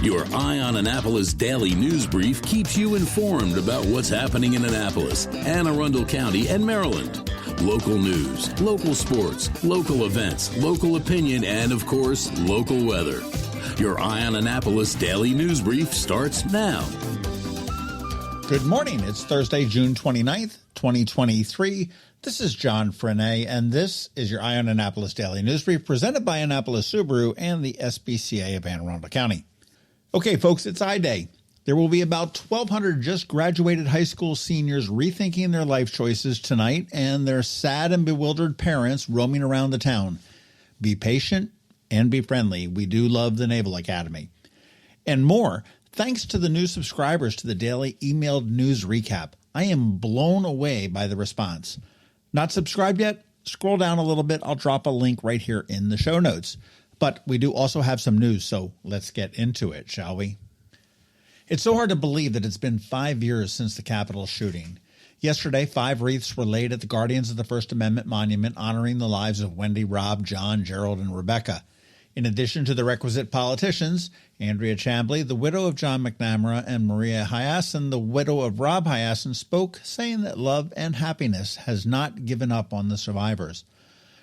Your Eye on Annapolis daily news brief keeps you informed about what's happening in Annapolis, Anne Arundel County, and Maryland. Local news, local sports, local events, local opinion, and, of course, local weather. Your Eye on Annapolis daily news brief starts now. Good morning. It's Thursday, June 29th, 2023. This is John Frenaye, and this is your Eye on Annapolis daily news brief presented by Annapolis Subaru and the SPCA of Anne Arundel County. Okay, folks, it's I-Day. There will be about 1,200 just graduated high school seniors rethinking their life choices tonight and their sad and bewildered parents roaming around the town. Be patient and be friendly. We do love the Naval Academy. And more, thanks to the new subscribers to the daily emailed news recap. I am blown away by the response. Not subscribed yet? Scroll down a little bit. I'll drop a link right here in the show notes. But we do also have some news, so let's get into it, shall we? It's so hard to believe that it's been 5 years since the Capitol shooting. Yesterday, 5 wreaths were laid at the Guardians of the First Amendment Monument honoring the lives of Wendy, Rob, John, Gerald, and Rebecca. In addition to the requisite politicians, Andrea Chambly, the widow of John McNamara, and Maria Hyacinth, the widow of Rob Hyacinth, spoke, saying that love and happiness has not given up on the survivors.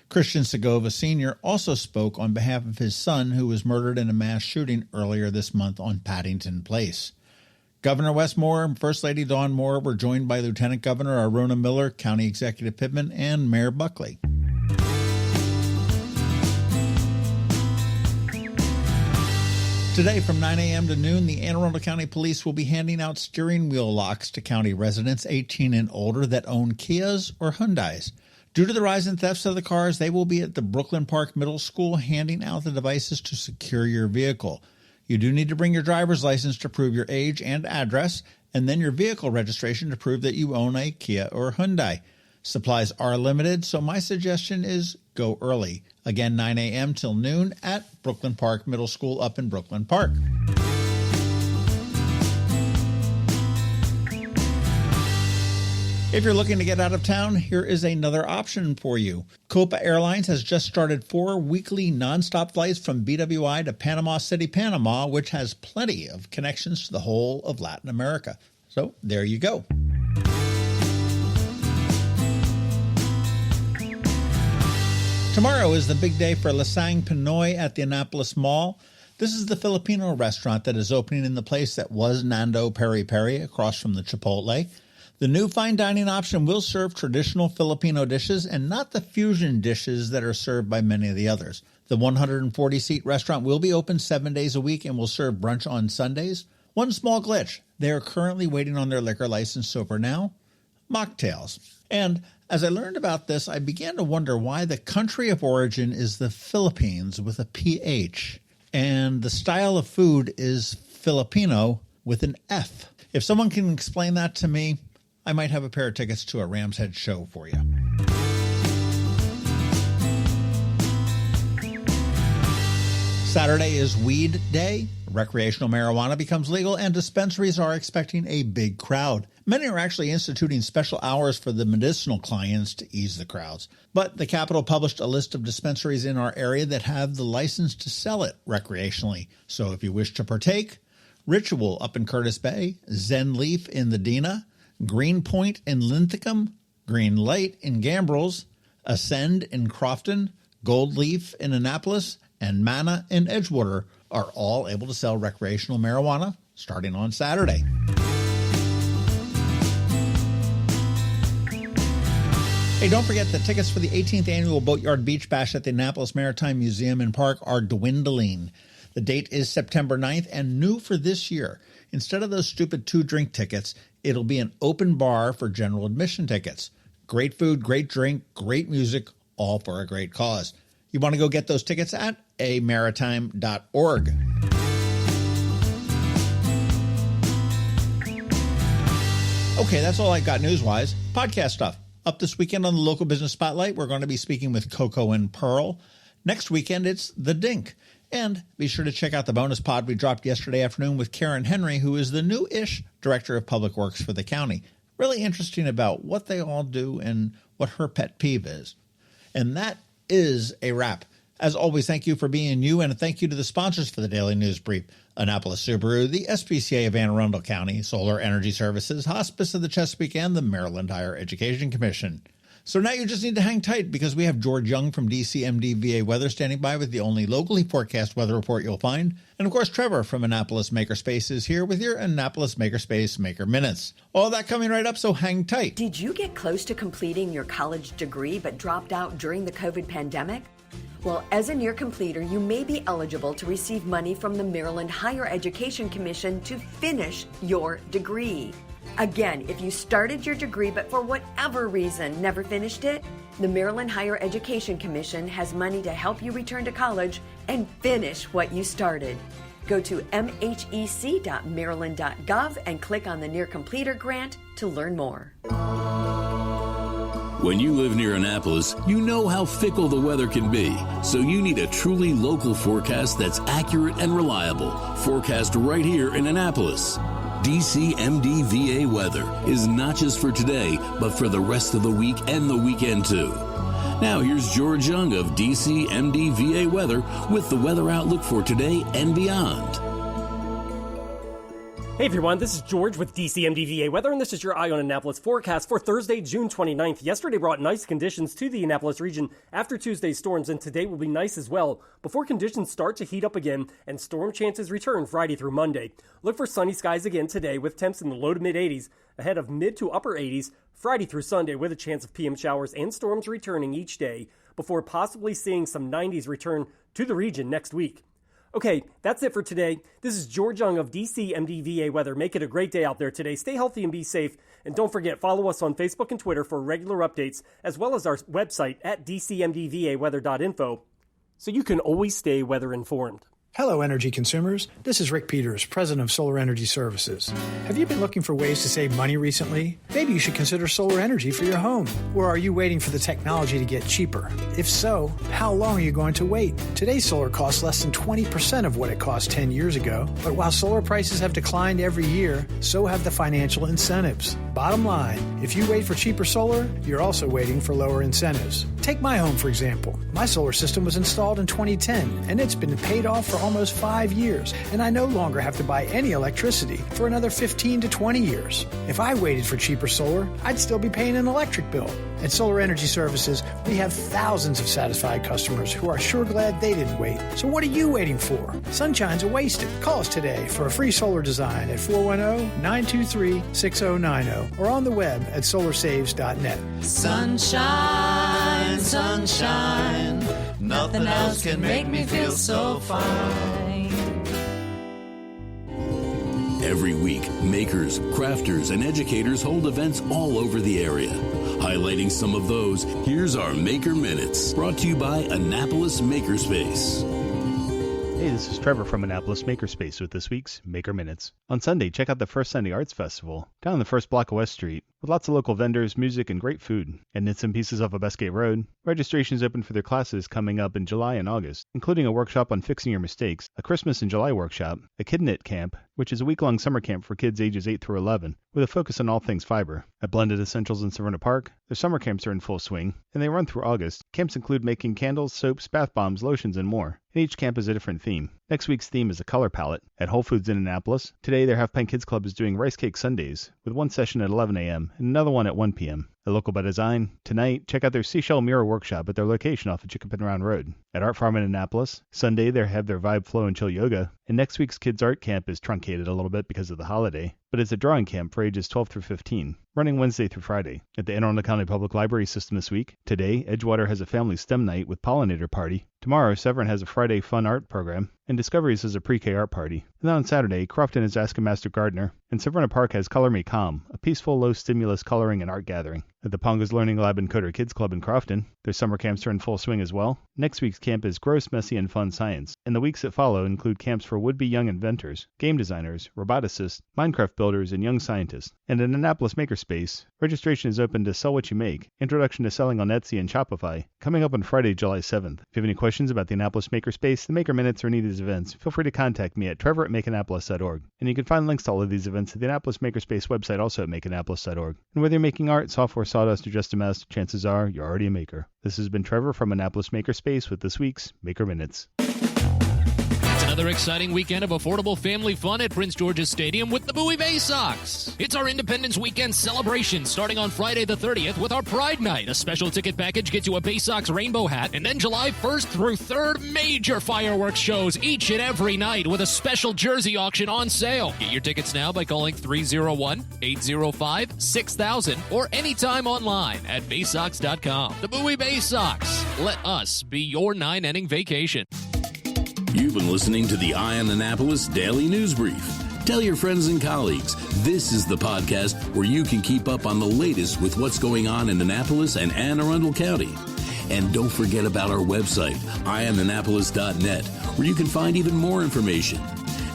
Christian Segovia Sr. also spoke on behalf of his son, who was murdered in a mass shooting earlier this month on Paddington Place. Governor Wes Moore and First Lady Dawn Moore were joined by Lieutenant Governor Aruna Miller, County Executive Pittman, and Mayor Buckley. Today from 9 a.m. to noon, the Anne Arundel County Police will be handing out steering wheel locks to county residents 18 and older that own Kias or Hyundais. Due to the rise in thefts of the cars, they will be at the Brooklyn Park Middle School handing out the devices to secure your vehicle. You do need to bring your driver's license to prove your age and address, and then your vehicle registration to prove that you own a Kia or Hyundai. Supplies are limited, so my suggestion is go early. Again, 9 a.m. till noon at Brooklyn Park Middle School up in Brooklyn Park. If you're looking to get out of town, here is another option for you. Copa Airlines has just started 4 weekly nonstop flights from BWI to Panama City, Panama, which has plenty of connections to the whole of Latin America. So there you go. Tomorrow is the big day for Lasang Pinoy at the Annapolis Mall. This is the Filipino restaurant that is opening in the place that was Nando Peri Peri across from the Chipotle. The new fine dining option will serve traditional Filipino dishes and not the fusion dishes that are served by many of the others. The 140-seat restaurant will be open 7 days a week and will serve brunch on Sundays. One small glitch: they are currently waiting on their liquor license, so for now, mocktails. And as I learned about this, I began to wonder why the country of origin is the Philippines with a PH, and the style of food is Filipino with an F. If someone can explain that to me, I might have a pair of tickets to a Ram's Head show for you. Saturday is Weed Day. Recreational marijuana becomes legal, and dispensaries are expecting a big crowd. Many are actually instituting special hours for the medicinal clients to ease the crowds. But the Capitol published a list of dispensaries in our area that have the license to sell it recreationally. So if you wish to partake, Ritual up in Curtis Bay, Zen Leaf in the Dena, Greenpoint in Linthicum, Green Light in Gambrels, Ascend in Crofton, Gold Leaf in Annapolis, and Mana in Edgewater are all able to sell recreational marijuana starting on Saturday. Hey, don't forget that tickets for the 18th Annual Boatyard Beach Bash at the Annapolis Maritime Museum and Park are dwindling. The date is September 9th, and new for this year, instead of those stupid 2-drink tickets, it'll be an open bar for general admission tickets. Great food, great drink, great music, all for a great cause. You want to go get those tickets at amaritime.org. Okay, that's all I got news-wise. Podcast stuff. Up this weekend on the Local Business Spotlight, we're going to be speaking with Coco and Pearl. Next weekend, it's The Dink. And be sure to check out the bonus pod we dropped yesterday afternoon with Karen Henry, who is the new-ish Director of Public Works for the county. Really interesting about what they all do and what her pet peeve is. And that is a wrap. As always, thank you for being you, and thank you to the sponsors for the Daily News Brief: Annapolis Subaru, the SPCA of Anne Arundel County, Solar Energy Services, Hospice of the Chesapeake, and the Maryland Higher Education Commission. So now you just need to hang tight because we have George Young from DCMD VA Weather standing by with the only locally forecast weather report you'll find. And of course, Trevor from Annapolis Makerspace is here with your Annapolis Makerspace Maker Minutes. All that coming right up, so hang tight. Did you get close to completing your college degree but dropped out during the COVID pandemic? Well, as a near completer, you may be eligible to receive money from the Maryland Higher Education Commission to finish your degree. Again, if you started your degree but for whatever reason never finished it, the Maryland Higher Education Commission has money to help you return to college and finish what you started. Go to mhec.maryland.gov and click on the Near Completer grant to learn more. When you live near Annapolis, you know how fickle the weather can be, so you need a truly local forecast that's accurate and reliable. Forecast right here in Annapolis. DCMD VA Weather is not just for today, but for the rest of the week and the weekend too. Now here's George Young of DCMD VA Weather with the weather outlook for today and beyond. Hey everyone, this is George with DCMD VA Weather, and this is your Eye on Annapolis forecast for Thursday, June 29th. Yesterday brought nice conditions to the Annapolis region after Tuesday's storms, and today will be nice as well before conditions start to heat up again and storm chances return Friday through Monday. Look for sunny skies again today with temps in the low to mid 80s, ahead of mid to upper 80s Friday through Sunday with a chance of PM showers and storms returning each day before possibly seeing some 90s return to the region next week. Okay, that's it for today. This is George Young of DCMD VA Weather. Make it a great day out there today. Stay healthy and be safe. And don't forget, follow us on Facebook and Twitter for regular updates, as well as our website at dcmdvaweather.info, so you can always stay weather informed. Hello, energy consumers. This is Rick Peters, president of Solar Energy Services. Have you been looking for ways to save money recently? Maybe you should consider solar energy for your home. Or are you waiting for the technology to get cheaper? If so, how long are you going to wait? Today's solar costs less than 20% of what it cost 10 years ago. But while solar prices have declined every year, so have the financial incentives. Bottom line, if you wait for cheaper solar, you're also waiting for lower incentives. Take my home, for example. My solar system was installed in 2010, and it's been paid off for almost 5 years, and I no longer have to buy any electricity for another 15 to 20 years. If I waited for cheaper solar, I'd still be paying an electric bill. At Solar Energy Services, we have thousands of satisfied customers who are sure glad they didn't wait. So what are you waiting for? Sunshine's a wasted. Call us today for a free solar design at 410-923-6090 or on the web at solarsaves.net. Sunshine, sunshine, nothing else can make me feel so fine. Every week, makers, crafters, and educators hold events all over the area. Highlighting some of those, here's our Maker Minutes, brought to you by Annapolis Makerspace. Hey, this is Trevor from Annapolis Makerspace with this week's Maker Minutes. On Sunday, check out the First Sunday Arts Festival down on the first block of West Street with lots of local vendors, music, and great food. And Knits and Pieces off of Bestgate Road. Registration is open for their classes coming up in July and August, including a workshop on fixing your mistakes, a Christmas in July workshop, a Kid Knit Camp, which is a week-long summer camp for kids ages 8 through 11, with a focus on all things fiber. At Blended Essentials in Savannah Park, their summer camps are in full swing, and they run through August. Camps include making candles, soaps, bath bombs, lotions, and more. And each camp is a different theme. Next week's theme is a color palette. At Whole Foods in Annapolis, today their Half Pint Kids Club is doing Rice Cake Sundays, with one session at 11 a.m. and another one at 1 p.m. At Local by Design, tonight, check out their Seashell Mural Workshop at their location off of Chicken Pen Round Road. At Art Farm in Annapolis, Sunday they have their Vibe, Flow, and Chill Yoga, and next week's Kids Art Camp is truncated a little bit because of the holiday, but it's a drawing camp for ages 12 through 15, running Wednesday through Friday. At the Anne Arundel County Public Library System this week, today, Edgewater has a family STEM night with pollinator party. Tomorrow, Severn has a Friday fun art program, and Discoveries has a pre-K art party. And then on Saturday, Crofton is Ask a Master Gardener, and Savannah Park has Color Me Calm, a peaceful, low-stimulus coloring and art gathering. At the Pongas Learning Lab and Coder Kids Club in Crofton, their summer camps are in full swing as well. Next week's camp is Gross, Messy, and Fun Science, and the weeks that follow include camps for would-be young inventors, game designers, roboticists, Minecraft builders, and young scientists. And at Annapolis Makerspace, registration is open to Sell What You Make, Introduction to Selling on Etsy and Shopify, coming up on Friday, July 7th. If you have any questions about the Annapolis Makerspace, the Maker Minutes, or any of these events, feel free to contact me at trevor@makeannapolis.org. And you can find links to all of these events at the Annapolis Makerspace website, also at makeannapolis.org. And whether you're making art, software, sawdust, or just a mess, chances are you're already a maker. This has been Trevor from Annapolis Makerspace with this week's Maker Minutes. It's another exciting weekend of affordable family fun at Prince George's Stadium with the Bowie Bay Sox. It's our Independence Weekend celebration starting on Friday the 30th with our Pride Night. A special ticket package gets you a Bay Sox rainbow hat, and then July 1st through 3rd, major fireworks shows each and every night with a special jersey auction on sale. Get your tickets now by calling 301-805-6000 or anytime online at baysox.com. The Bowie Bay Sox. Let us be your 9-inning vacation. You've been listening to the Eye on Annapolis Daily News Brief. Tell your friends and colleagues, this is the podcast where you can keep up on the latest with what's going on in Annapolis and Anne Arundel County. And don't forget about our website, eyeonannapolis.net, where you can find even more information.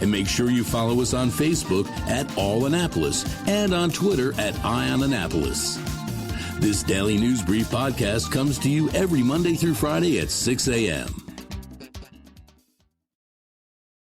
And make sure you follow us on Facebook at All Annapolis and on Twitter at Eye on Annapolis. This Daily News Brief podcast comes to you every Monday through Friday at 6 a.m.